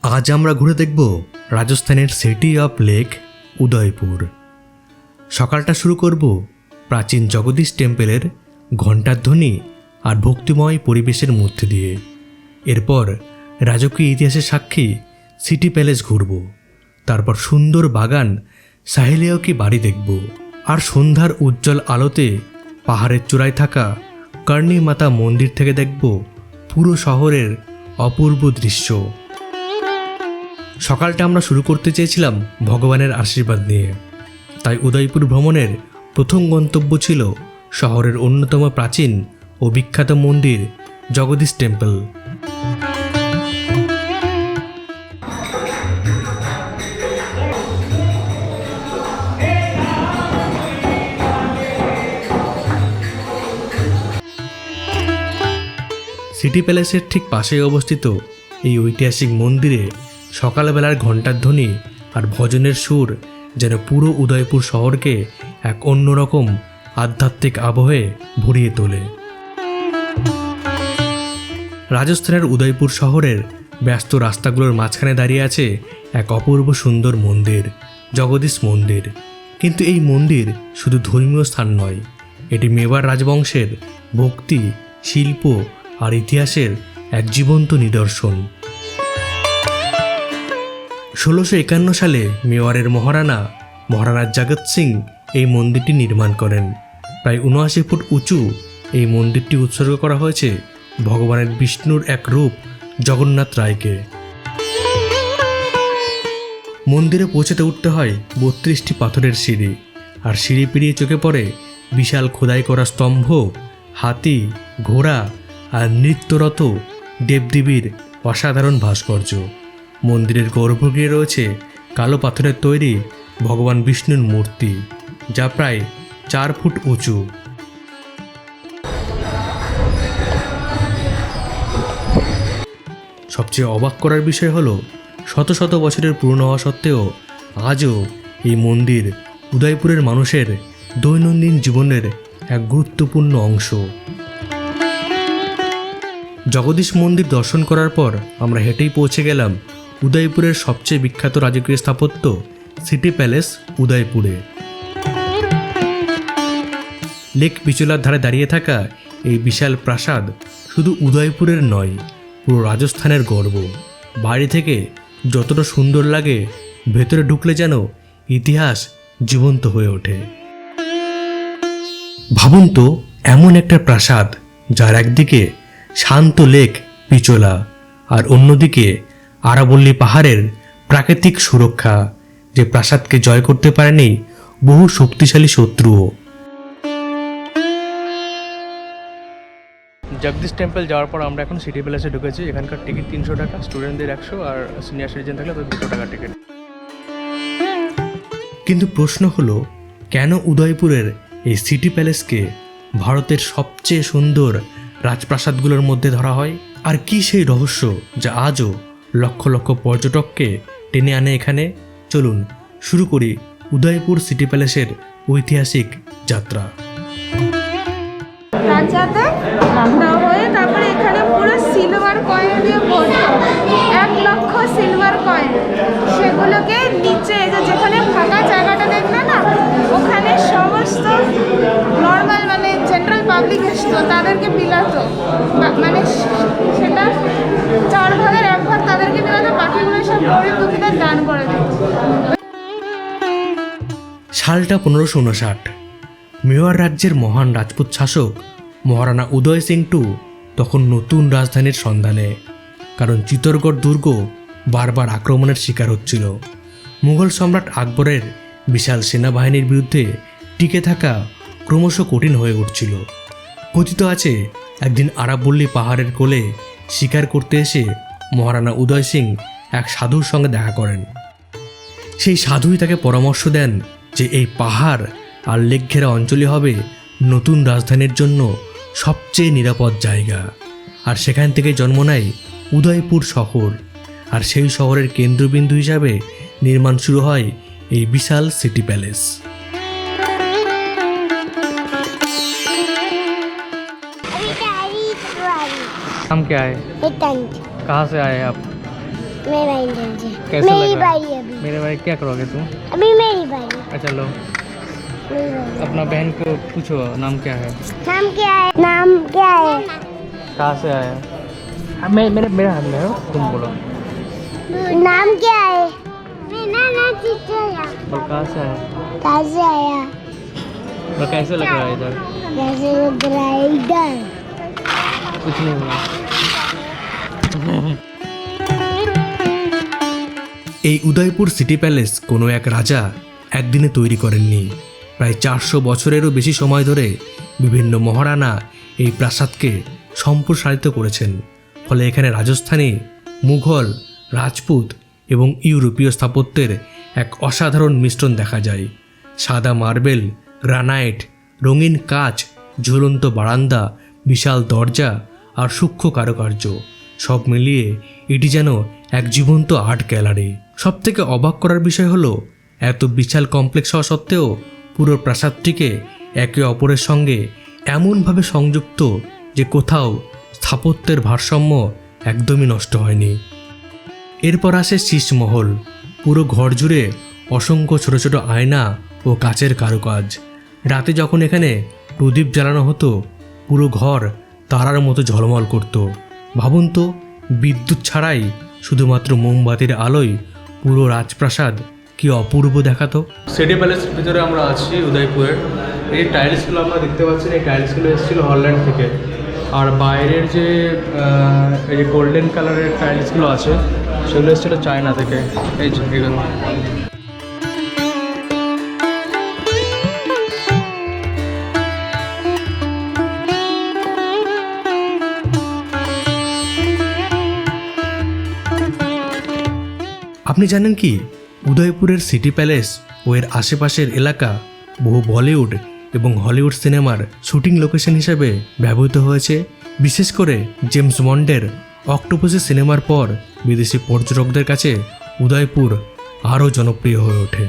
আজ আমরা ঘুরে দেখব রাজস্থানের সিটি অফ লেক উদয়পুর। সকালটা শুরু করব প্রাচীন জগদীশ টেম্পলের ঘণ্টার ধ্বনি আর ভক্তিময় পরিবেশের মধ্যে দিয়ে। এরপর রাজকীয় ইতিহাসের সাক্ষী সিটি প্যালেস ঘুরব, তারপর সুন্দর বাগান সাহেলিয়াকি বাড়ি দেখব, আর সন্ধ্যার উজ্জ্বল আলোতে পাহাড়ের চূড়ায় থাকা কর্ণী মাতা মন্দির থেকে দেখব পুরো শহরের অপূর্ব দৃশ্য। সকালটা আমরা শুরু করতে চেয়েছিলাম ভগবানের আশীর্বাদ নিয়ে, তাই উদয়পুর ভ্রমণের প্রথম গন্তব্য ছিল শহরের অন্যতম প্রাচীন ও বিখ্যাত মন্দির জগদীশ টেম্পল। সিটি প্যালেসের ঠিক পাশেই অবস্থিত এই ঐতিহাসিক মন্দিরে সকালবেলার ঘণ্টার ধ্বনি আর ভজনের সুর যেন পুরো উদয়পুর শহরকে এক অন্যরকম আধ্যাত্মিক আবহে ভরিয়ে তোলে। রাজস্থানের উদয়পুর শহরের ব্যস্ত রাস্তাগুলোর মাঝখানে দাঁড়িয়ে আছে এক অপূর্ব সুন্দর মন্দির, জগদীশ মন্দির। কিন্তু এই মন্দির শুধু ধর্মীয় স্থান নয়, এটি মেওয়াড় রাজবংশের ভক্তি, শিল্প আর ইতিহাসের এক জীবন্ত নিদর্শন। 1651 সালে মেওয়ারের মহারানা জগৎ সিং এই মন্দিরটি নির্মাণ করেন। প্রায় 79 ফুট উঁচু এই মন্দিরটি উৎসর্গ করা হয়েছে ভগবানের বিষ্ণুর এক রূপ জগন্নাথ রায়কে। মন্দিরে পৌঁছাতে উঠতে হয় 32টি পাথরের সিঁড়ি, আর সিঁড়ি পেরিয়ে চোখে পড়ে বিশাল খোদাই করা স্তম্ভ, হাতি, ঘোড়া আর নৃত্যরত দেবদেবীর অসাধারণ ভাস্কর্য। মন্দিরের গর্ভগৃহে রয়েছে কালো পাথরের তৈরি ভগবান বিষ্ণুর মূর্তি, যা প্রায় 4 ফুট উঁচু। সবচেয়ে অবাক করার বিষয় হলো শত শত বছরের পুরনো হওয়া সত্ত্বেও আজও এই মন্দির উদয়পুরের মানুষের দৈনন্দিন জীবনের এক গুরুত্বপূর্ণ অংশ। জগদীশ মন্দির দর্শন করার পর আমরা হেঁটেই পৌঁছে গেলাম উদয়পুরের সবচেয়ে বিখ্যাত রাজকীয় স্থাপত্য সিটি প্যালেস উদয়পুরে। লেক পিচোলার ধারে দাঁড়িয়ে থাকা এই বিশাল প্রাসাদ শুধু উদয়পুরের নয়, পুরো রাজস্থানের গর্ব। বাইরে থেকে যতটা সুন্দর লাগে, ভেতরে ঢুকলে যেন ইতিহাস জীবন্ত হয়ে ওঠে। ভাবুন তো, এমন একটা প্রাসাদ যার একদিকে শান্ত লেক পিচোলা আর অন্যদিকে আরাবল্লী পাহাড়ের প্রাকৃতিক সুরক্ষা, যে প্রাসাদকে জয় করতে পারেনি বহু শক্তিশালী শত্রুও। জগদীশ টেম্পল যাওয়ার পর আমরা এখন সিটি প্যালেসে ঢুকেছি। এখানকার টিকিট 300 টাকা, স্টুডেন্টদের 100 আর সিনিয়র সিটিজেন থাকলে তো 200 টাকা টিকিট। কিন্তু প্রশ্ন হলো, কেন উদয়পুরের এই সিটি প্যালেসকে ভারতের সবচেয়ে সুন্দর রাজপ্রাসাদগুলোর মধ্যে ধরা হয়? আর কি সেই রহস্য যা আজও লক্ষ লক্ষ পর্যটককে টেনে আনে এখানে? চলুন শুরু করি উদয়পুর সিটি প্যালেসের ঐতিহাসিক যাত্রা। তারপরে এখানে পুরো সিলভার কয়েন দিয়ে ভর্তি, 1 লক্ষ সিলভার কয়েন। সেগুলোকে নিচে যেখানে ফাঁকা জায়গাটা দেখলে না, ওখানে সমস্ত নর্মাল মানে জেনারেল পাবলিক এসতো, তাদেরকে বিলাতো। মানে সেটা 4 ভাগের 1 ভাগ তাদেরকে বিলাতো, বাকিগুলো সব গরিব দুঃখীদের দান করে দিত। সালটা 1559। মেওয়াড় রাজ্যের মহান রাজপুত শাসক মহারানা উদয় সিং টু তখন নতুন রাজধানীর সন্ধানে, কারণ চিত্তরগড় দুর্গ বারবার আক্রমণের শিকার হচ্ছিল। মুঘল সম্রাট আকবরের বিশাল সেনাবাহিনীর বিরুদ্ধে টিকে থাকা ক্রমশ কঠিন হয়ে উঠছিল। কথিত আছে, একদিন আরাবল্লী পাহাড়ের কোলে শিকার করতে এসে মহারানা উদয় সিং এক সাধুর সঙ্গে দেখা করেন। সেই সাধুই তাকে পরামর্শ দেন যে এই পাহাড় আর লেক ঘেরা অঞ্চলই হবে নতুন রাজধানীর জন্য সবচেয়ে নিরাপদ জায়গা। আর সেখান থেকে জন্ম নেয় উদয়পুর শহর, আর সেই শহরের কেন্দ্রবিন্দু হিসাবে নির্মাণ শুরু হয় এই বিশাল সিটি প্যালেস। राजकुमारी नाम क्या है? हितंज कहाँ से आए आप? मेरा इंजन से कैसा मेरी लग रहा है? बारी अभी मेरे भाई क्या करोगे तुम? अभी मेरी बारी अच्छा लो, मेरी बारी। अपना बहन को पूछो नाम क्या है? नाम क्या है? नाम क्या है? कहाँ से आया? मेरा हाथ में हो, तुम बोलो। नाम क्या है? मेरा नाम चित्रा। और कहाँ से आया? कहाँ से आया? और कैसे लग रहा है इधर? कैसे लग रहा है इधर? कुछ नहीं हुआ। এই উদয়পুর সিটি প্যালেস কোনো এক রাজা একদিনে তৈরি করেননি। প্রায় 400 বছরেরও বেশি সময় ধরে বিভিন্ন মহারানা এই প্রাসাদকে সম্প্রসারিত করেছেন। ফলে এখানে রাজস্থানী, মুঘল, রাজপুত এবং ইউরোপীয় স্থাপত্যের এক অসাধারণ মিশ্রণ দেখা যায়। সাদা মার্বেল, গ্রানাইট, রঙিন কাচ, ঝুলন্ত বারান্দা, বিশাল দরজা আর সূক্ষ্ম কারুকার্য সব মিলিয়ে এটি যেন এক জীবন্ত আর্ট গ্যালারি। সবথেকে অবাক করার বিষয় হলো এত বিশাল কমপ্লেক্স হওয়া সত্ত্বেও পুরো প্রাসাদটিকে একে অপরের সঙ্গে এমনভাবে সংযুক্ত যে কোথাও স্থাপত্যের ভারসাম্য একদমই নষ্ট হয়নি। এরপর আসে শীষমহল। পুরো ঘর জুড়ে অসংখ্য ছোট ছোট আয়না ও কাচের কারুকাজ। রাতে যখন এখানে প্রদীপ জ্বালানো হতো পুরো ঘর তারার মতো ঝলমল করত। ভাবুন তো, বিদ্যুৎ ছাড়াই শুধুমাত্র মোমবাতির আলোয় পুরো রাজপ্রাসাদ কি অপূর্ব দেখাতো। সিটি প্যালেসের ভিতরে আমরা আছি উদয়পুরের। এই টাইলসগুলো আপনারা দেখতে পাচ্ছেন, এই টাইলসগুলো এসেছিলো হল্যান্ড থেকে। আর বাইরের যে এই যে গোল্ডেন কালারের টাইলসগুলো আছে সেগুলো এসেছিলো চায়না থেকে। এই যে এগুলো আপনি জানেন কি, উদয়পুরের সিটি প্যালেস ও এর আশেপাশের এলাকা বহু বলিউড এবং হলিউড সিনেমার শুটিং লোকেশন হিসেবে ব্যবহৃত হয়েছে। বিশেষ করে জেমস বন্ডের অক্টোপাসি সিনেমার পর বিদেশি পর্যটকদের কাছে উদয়পুর আরও জনপ্রিয় হয়ে ওঠে।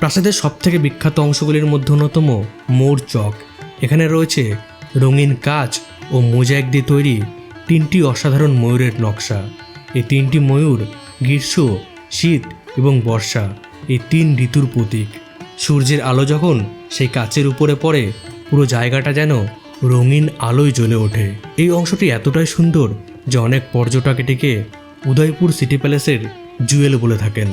প্রাসাদের সবথেকে বিখ্যাত অংশগুলির মধ্যে অন্যতম মোর চক। এখানে রয়েছে রঙিন কাচ ও মোজাইক দিয়ে তৈরি 3টি অসাধারণ ময়ূরের নকশা। এই 3টি ময়ূর গ্রীষ্ম, শীত এবং বর্ষা এই 3 ঋতুর প্রতীক। সূর্যের আলো যখন সেই কাচের উপরে পড়ে পুরো জায়গাটা যেন রঙিন আলোয় জ্বলে ওঠে। এই অংশটি এতটাই সুন্দর যে অনেক পর্যটক এটিকে উদয়পুর সিটি প্যালেসের জুয়েল বলে থাকেন।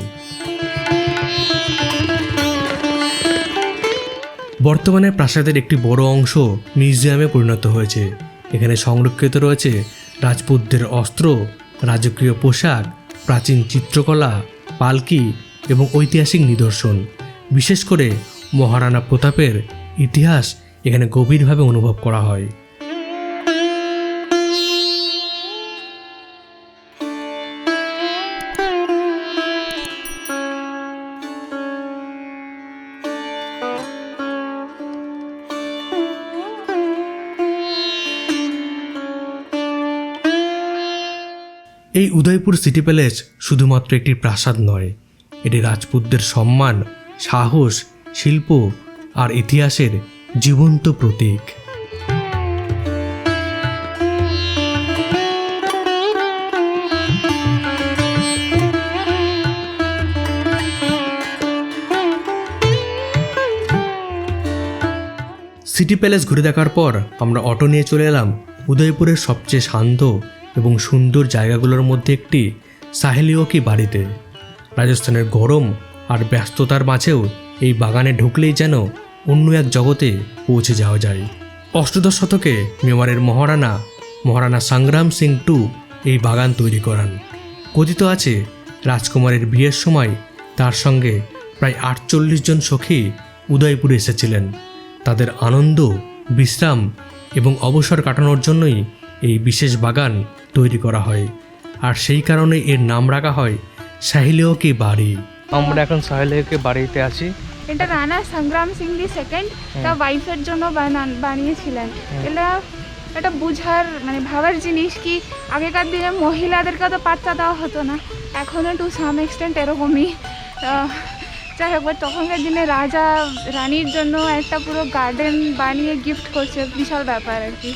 বর্তমানে প্রাসাদের একটি বড় অংশ মিউজিয়ামে পরিণত হয়েছে। এখানে সংরক্ষিত রয়েছে রাজপুতদের অস্ত্র, রাজকীয় পোশাক, প্রাচীন চিত্রকলা, পালকি এবং ঐতিহাসিক নিদর্শন। বিশেষ করে মহারানা প্রতাপের ইতিহাস এখানে গভীরভাবে অনুভব করা হয়। এই উদয়পুর সিটি প্যালেস শুধুমাত্র একটি প্রাসাদ নয়, এটি রাজপুতদের সম্মান, সাহস, শিল্প আর ইতিহাসের জীবন্ত প্রতীক। সিটি প্যালেস ঘুরে দেখার পর আমরা অটো নিয়ে চলে এলাম উদয়পুরের সবচেয়ে শান্ত এবং সুন্দর জায়গাগুলোর মধ্যে একটি সাহেলিওকি বাড়িতে। রাজস্থানের গরম আর ব্যস্ততার মাঝেও এই বাগানে ঢুকলেই যেন অন্য এক জগতে পৌঁছে যাওয়া যায়। অষ্টদশ শতকে মেওয়ারের মহারানা সংগ্রাম সিং টু এই বাগান তৈরি করান। কথিত আছে রাজকুমারের বিয়ের সময় তার সঙ্গে প্রায় 48 জন সখী উদয়পুরে এসেছিলেন। তাদের আনন্দ, বিশ্রাম এবং অবসর কাটানোর জন্যই এই বিশেষ বাগান তৈরি করা হয়। আর সেই কারণে এর নাম রাখা হয় সাহিলেও কি বাড়ি। আমরা এখন সাহিলেও কি বাড়িতে আছি। এটা রানা সংগ্রাম সিং দি সেকেন্ড তার ওয়াইফের জন্য বানিয়েছিলেন। এটা বুঝার মানে ভাবার জিনিস কি আগেকার দিনে মহিলাদেরকে তো পাত্তা দেওয়া হতো না, এখনও টু সাম এক্সটেন্ট এরকমই। যাই হোক, তখনকার দিনে রাজা রানীর জন্য একটা পুরো গার্ডেন বানিয়ে গিফট করছে, বিশাল ব্যাপার আর কি।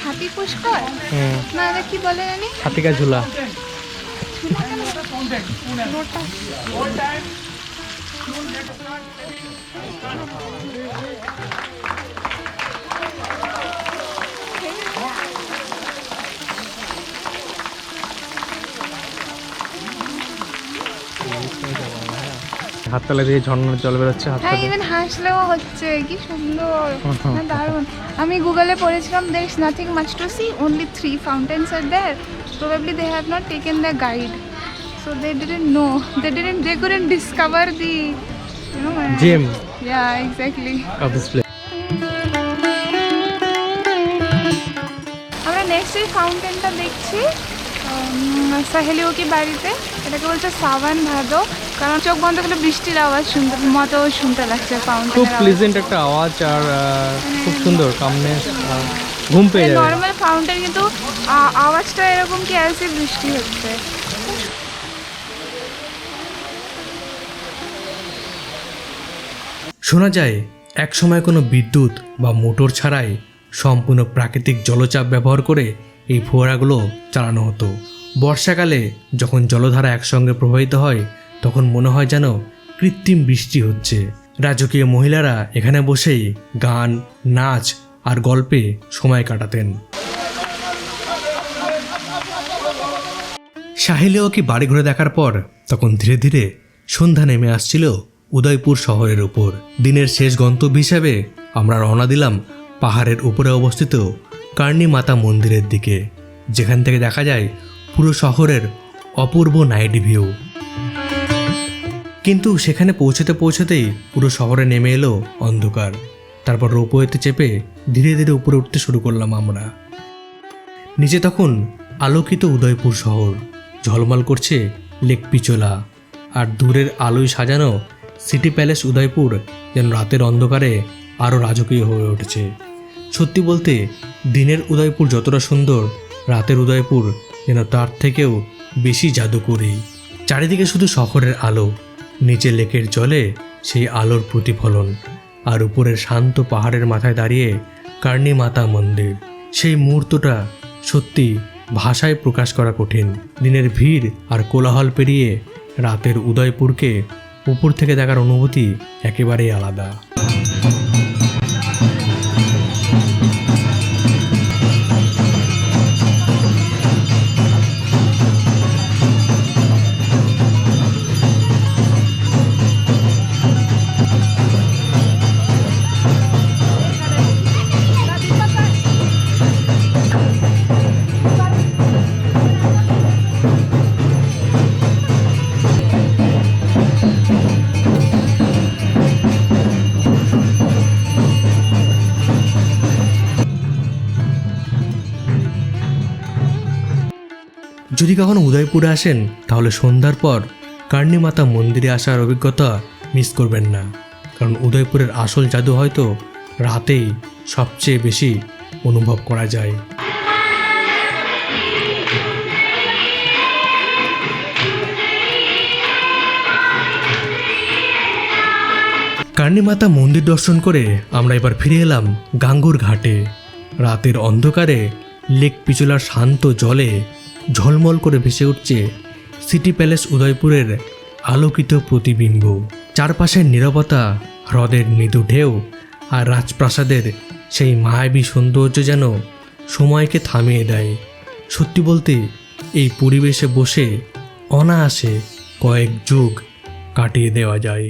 হাতি পুষ্কর না এটা কি বলে জানি, হাতিকা ঝুলা। হাততলা দিয়ে ঝর্ণার জল বেরোচ্ছে। হ্যাঁ, ইভেন হাসলেও হচ্ছে, কি সুন্দর, দারুণ। আমি গুগলে পড়েছিলাম there is nothing much to see, only 3 fountains are there, probably they have not taken their guide, so they didn't know, they couldn't discover the gem. Yeah, exactly. Of this place. আমরা next এই ফাউন্টেনটা দেখছি সাহেলিও কি বাড়িতে। এটাকে বলছে সাবান ভাদো, কারণ চোখ বন্ধ করলে বৃষ্টির আওয়াজ শুনতে লাগছে খুব ফাউন্টেনের। প্লিজেন্ট একটা আওয়াজ আর খুব সুন্দর, কামনে ঘুম পেয়ে যাবে। নর্মাল ফাউন্টেন কিন্তু আওয়াজটা এরকম কি আসে বৃষ্টি হচ্ছে। শোনা যায় একসময় কোনো বিদ্যুৎ বা মোটর ছাড়াই সম্পূর্ণ প্রাকৃতিক জলচাপ ব্যবহার করে এই ফোয়ারাগুলো চালানো হতো। বর্ষাকালে যখন জলধারা একসঙ্গে প্রবাহিত হয় তখন মনে হয় যেন কৃত্রিম বৃষ্টি হচ্ছে। রাজকীয় মহিলারা এখানে বসেই গান, নাচ আর গল্পে সময় কাটাতেন। সাহিলেও কি বাড়ি ঘুরে দেখার পর তখন ধীরে ধীরে সন্ধ্যা নেমে আসছিল উদয়পুর শহরের উপর। দিনের শেষ গন্তব্য হিসাবে আমরা রওনা দিলাম পাহাড়ের উপরে অবস্থিত কার্নি মাতা মন্দিরের দিকে, যেখান থেকে দেখা যায় পুরো শহরের অপূর্ব নাইট ভিউ। কিন্তু সেখানে পৌঁছতেই পুরো শহরে নেমে এলো অন্ধকার। তারপর রোপওয়েতে চেপে ধীরে ধীরে উপরে উঠতে শুরু করলাম আমরা। নিচে তখন আলোকিত উদয়পুর শহর, ঝলমল করছে লেক পিচোলা, আর দূরের আলোয় সাজানো সিটি প্যালেস উদয়পুর যেন রাতের অন্ধকারে আরও রাজকীয় হয়ে উঠেছে। সত্যি বলতে দিনের উদয়পুর যতটা সুন্দর, রাতের উদয়পুর যেন তার থেকেও বেশি জাদুকরী। চারিদিকে শুধু শহরের আলো, নিচে লেকের জলে সেই আলোর প্রতিফলন, আর উপরের শান্ত পাহাড়ের মাথায় দাঁড়িয়ে কার্নি মাতা মন্দির। সেই মুহূর্তটা সত্যি ভাষায় প্রকাশ করা কঠিন। দিনের ভিড় আর কোলাহল পেরিয়ে রাতের উদয়পুরকে উপর থেকে দেখার অনুভূতি একেবারেই আলাদা। যদি কখনো উদয়পুরে আসেন তাহলে সন্ধ্যার পর কার্নি মাতা মন্দিরে আসার অভিজ্ঞতা মিস করবেন না, কারণ উদয়পুরের আসল জাদু হয়তো রাতেই সবচেয়ে বেশি অনুভব করা যায়। কার্নি মাতা মন্দির দর্শন করে আমরা এবার ফিরে এলাম গাঙ্গুর ঘাটে। রাতের অন্ধকারে লেক পিচোলার শান্ত জলে ঝলমল করে ভেসে উঠছে সিটি প্যালেস উদয়পুরের আলোকিত প্রতিবিম্ব। চারপাশের নীরবতা, হ্রদের মৃদু ঢেউ আর রাজপ্রাসাদের সেই মায়াবী সৌন্দর্য যেন সময়কে থামিয়ে দেয়। সত্যি বলতে এই পরিবেশে বসে অনায়াসে কয়েক যুগ কাটিয়ে দেওয়া যায়।